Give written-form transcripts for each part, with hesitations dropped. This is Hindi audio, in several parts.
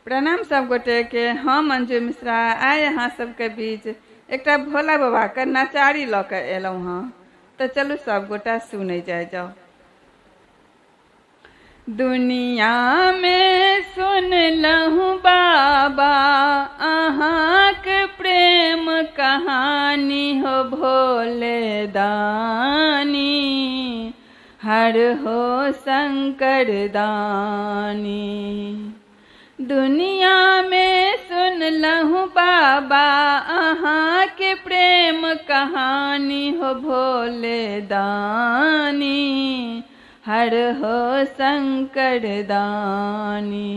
प्रणाम सब गोटे के। हम मंजू मिश्रा आए यहाँ सबके बीच एकटा भोला बाबा के नचारी ल के एलहुँ हँ। तो चलू सब गोटा सुनै जाओ। दुनिया में सुनलहुँ बाबा अहाँक प्रेम कहानी हो भोले दानी, हर हो शंकर दानी। दुनिया में सुनलहुँ बाबा अहाँके प्रेम कहानी हो भोले दानी, हर हो शंकर दानी।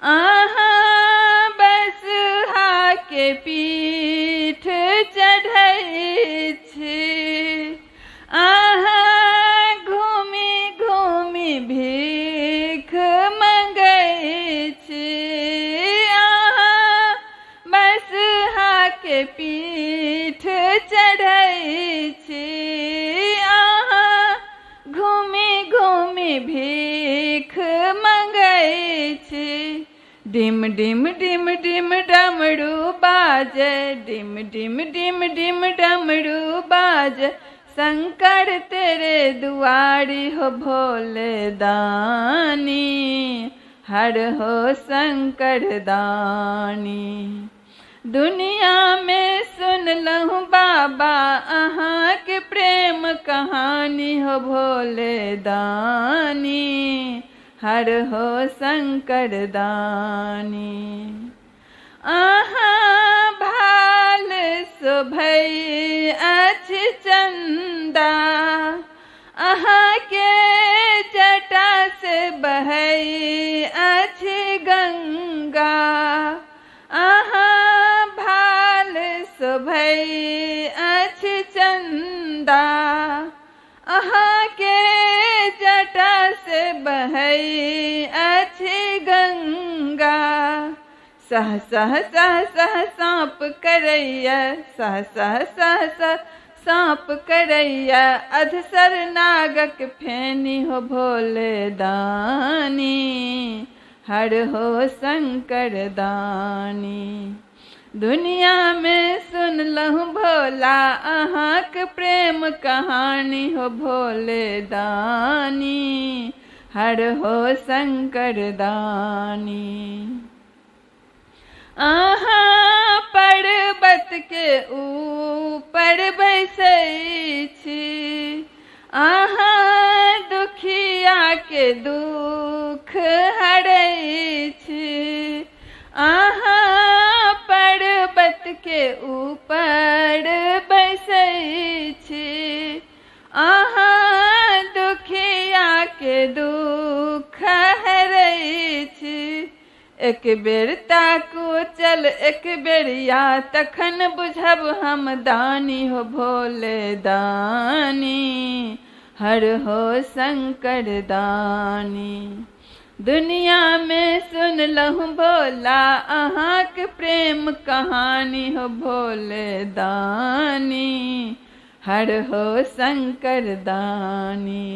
अहाँ बसहा के पीठ चढ़ै छी, अहाँ घूमि घूमि भीख मंगै छी। अहाँ बसहा के पीठ चढ़ै छी, अहाँ घूमि घूमि भीख मंगै छी। डिम डिम डिम डिम डमरू बाजे, डिम डिम डिम डिम डमरू बाजे, शंकर तेरे दुआरी हो भोले दानी, हर हो शंकर दानी। दुनिया में सुनलहुँ बाबा अहाँके प्रेम कहानी हो भोले दानी, हर हो शंकर दानी। अहाँ भाल शोभै अछि चंदा, अहाँ के जटा से बहै अछि गंगा। अहाँ भाल शोभै अछि चंदा, अहाँ के जटा से बहै अछि गंगा। सह सह सह सह साँप करैया, सह सह सह सह साँप करैया, अधसर नागक फेनी हो भोले दानी, हर हो शंकर दानी। दुनिया में सुनलहुँ भोला अहाँक प्रेम कहानी हो भोले दानी, हर हो शंकर दानी। अहाँ पर्वत के ऊपर बैसै छी, अहाँ दुखिया के दुख हरै छी। अहाँ पर्वत के ऊपर बैसै छी, अहाँ दुखिया के दुख हरै छी। एक बेर ताकू चल एक बेरिया, तखन बुझब हम दानी हो भोले दानी, हर हो शंकर दानी। दुनिया में सुनलहुँ भोला अहाँक प्रेम कहानी हो भोले दानी, हर हो शंकर दानी।